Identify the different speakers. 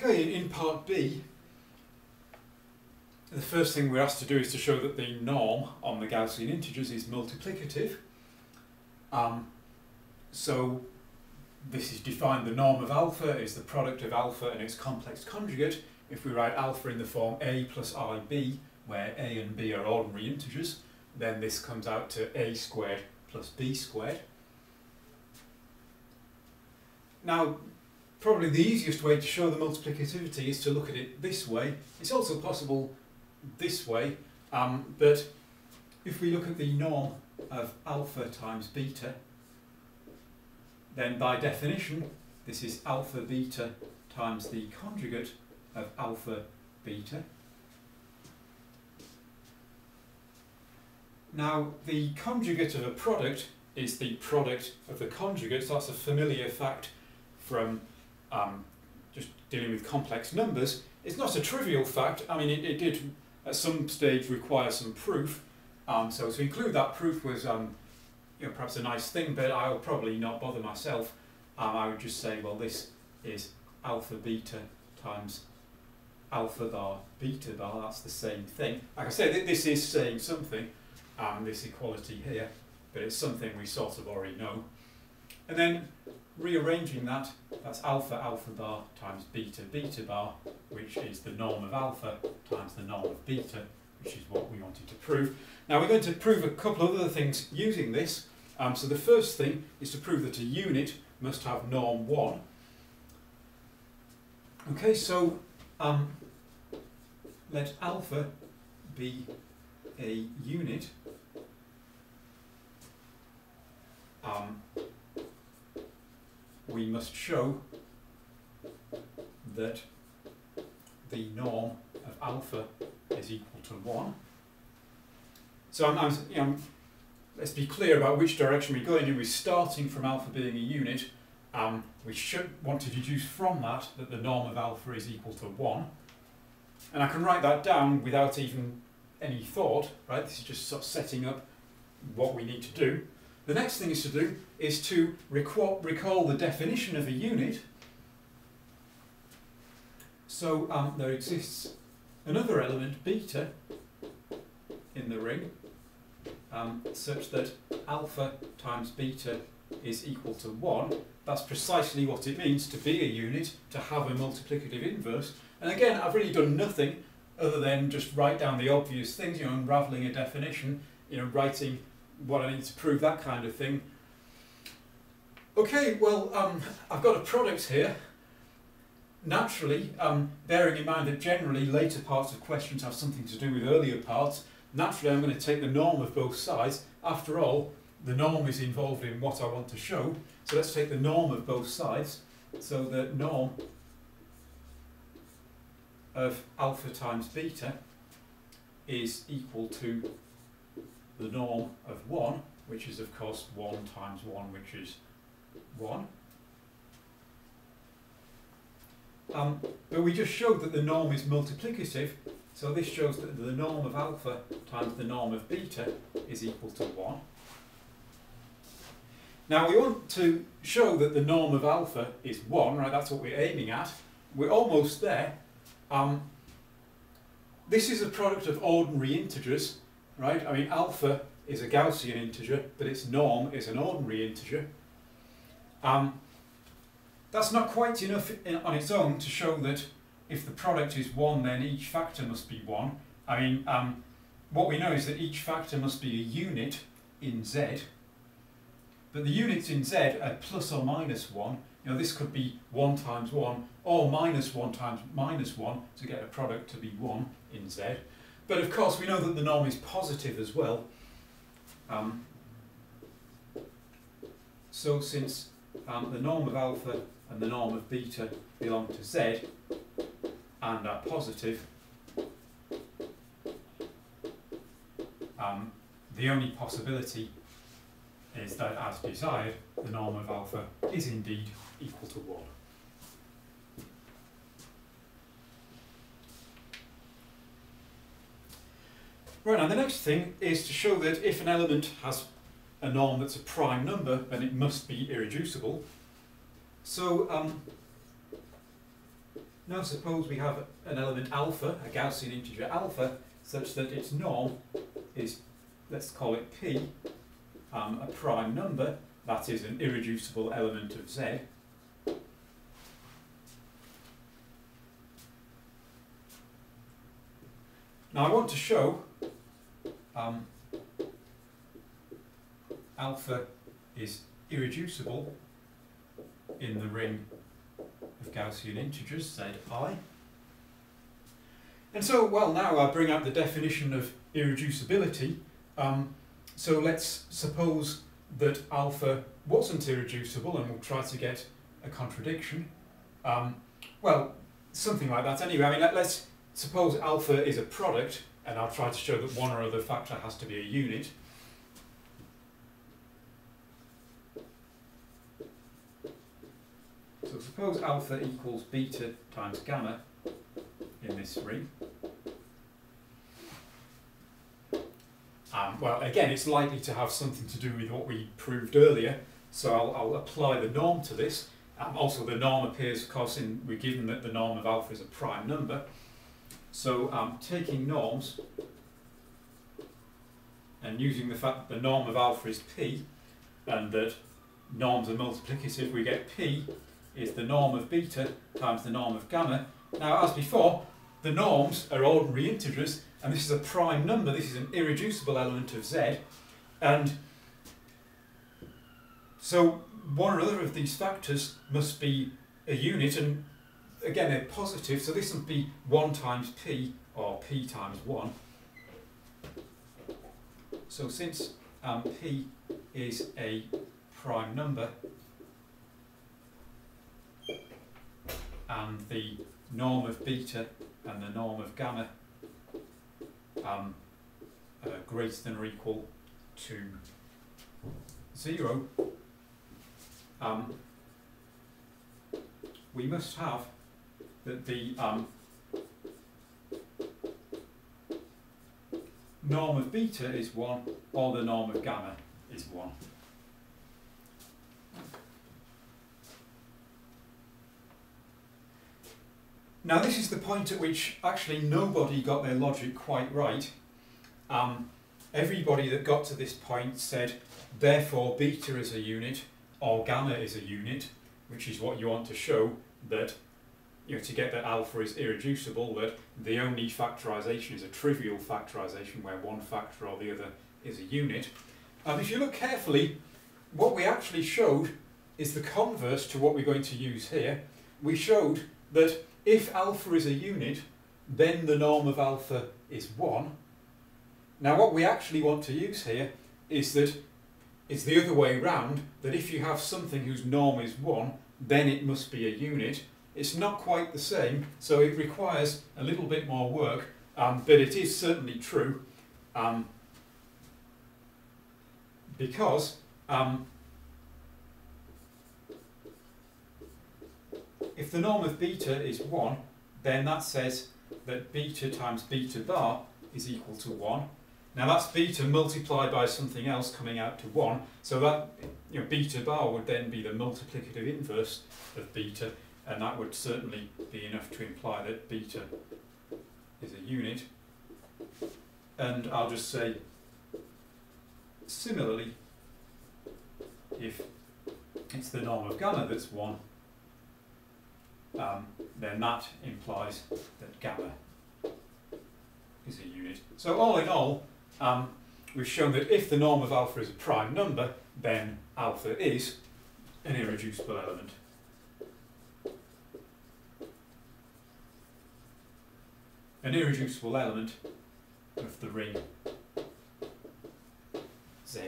Speaker 1: Okay, in part B, the first thing we're asked to do is to show that the norm on the Gaussian integers is multiplicative. So this is defined, the norm of alpha is the product of alpha and its complex conjugate. If we write alpha in the form a plus ib, where a and b are ordinary integers, then this comes out to a squared plus b squared. Now, probably the easiest way to show the multiplicativity is to look at it this way. It's also possible this way, but if we look at the norm of alpha times beta, then by definition this is alpha beta times the conjugate of alpha beta. Now, the conjugate of a product is the product of the conjugates. That's a familiar fact from just dealing with complex numbers. It's not a trivial fact. I mean, it did at some stage require some proof. So to include that proof was perhaps a nice thing, but I'll probably not bother myself. I would just say, well, this is alpha beta times alpha bar beta bar. That's the same thing. Like I say, this is saying something, this equality here, but it's something we sort of already know. And then rearranging that, that's alpha alpha bar times beta beta bar, which is the norm of alpha times the norm of beta, which is what we wanted to prove. Now we're going to prove a couple of other things using this. So the first thing is to prove that a unit must have norm 1. Okay, so let alpha be a unit. We must show that the norm of alpha is equal to 1. So let's be clear about which direction we're going in. We're starting from alpha being a unit. We should want to deduce from that that the norm of alpha is equal to 1. And I can write that down without even any thought, right? This is just sort of setting up what we need to do. The next thing is to do is to recall the definition of a unit. So there exists another element, beta, in the ring, such that alpha times beta is equal to 1. That's precisely what it means to be a unit, to have a multiplicative inverse. And again, I've really done nothing other than just write down the obvious things, unravelling a definition, writing what I need to prove, that kind of thing. Okay, well, I've got a product here. Naturally, bearing in mind that generally later parts of questions have something to do with earlier parts, naturally I'm going to take the norm of both sides. After all, the norm is involved in what I want to show. So let's take the norm of both sides. So the norm of alpha times beta is equal to the norm of 1, which is of course 1 times 1, which is 1. But we just showed that the norm is multiplicative, so this shows that the norm of alpha times the norm of beta is equal to 1. Now we want to show that the norm of alpha is 1, right? That's what we're aiming at. We're almost there. This is a product of ordinary integers, right? I mean, alpha is a Gaussian integer, but its norm is an ordinary integer. That's not quite enough on its own to show that if the product is 1, then each factor must be 1. I mean, what we know is that each factor must be a unit in Z, but the units in Z are plus or minus 1. This could be 1 times 1 or minus 1 times minus 1 to get a product to be 1 in Z. But of course we know that the norm is positive as well. So since the norm of alpha and the norm of beta belong to Z and are positive, the only possibility is that, as desired, the norm of alpha is indeed equal to 1. Right, now the next thing is to show that if an element has a norm that's a prime number, then it must be irreducible. So Now suppose we have an element alpha, a Gaussian integer alpha, such that its norm is, let's call it p, a prime number, that is an irreducible element of Z. Now I want to show alpha is irreducible in the ring of Gaussian integers, Zi. And so, well, now I bring out the definition of irreducibility. So let's suppose that alpha wasn't irreducible, and we'll try to get a contradiction. Well, something like that anyway. I mean, let's suppose alpha is a product, and I'll try to show that one or other factor has to be a unit. So suppose alpha equals beta times gamma in this ring. Well, again, it's likely to have something to do with what we proved earlier, so I'll apply the norm to this. Also, the norm appears, of course, we're given that the norm of alpha is a prime number. So taking norms and using the fact that the norm of alpha is p, and that norms are multiplicative, we get p is the norm of beta times the norm of gamma. Now, as before, the norms are ordinary integers, and this is a prime number, this is an irreducible element of Z, and so one or other of these factors must be a unit, and again they're positive, so this would be 1 times p, or p times 1. So since p is a prime number, and the norm of beta and the norm of gamma greater than or equal to 0, we must have that the norm of beta is 1 or the norm of gamma is 1. Now this is the point at which actually nobody got their logic quite right. Everybody that got to this point said, therefore beta is a unit or gamma is a unit, which is what you want to show, that to get that alpha is irreducible, that the only factorisation is a trivial factorisation where one factor or the other is a unit. If you look carefully, what we actually showed is the converse to what we're going to use here. We showed that if alpha is a unit, then the norm of alpha is 1. Now what we actually want to use here is that it's the other way round, that if you have something whose norm is 1, then it must be a unit. It's not quite the same, so it requires a little bit more work, but it is certainly true, because if the norm of beta is 1, then that says that beta times beta bar is equal to 1. Now that's beta multiplied by something else coming out to 1, so that beta bar would then be the multiplicative inverse of beta, and that would certainly be enough to imply that beta is a unit. And I'll just say, similarly, if it's the norm of gamma that's 1, then that implies that gamma is a unit. So all in all, we've shown that if the norm of alpha is a prime number, then alpha is an irreducible element. An irreducible element of the ring Zi.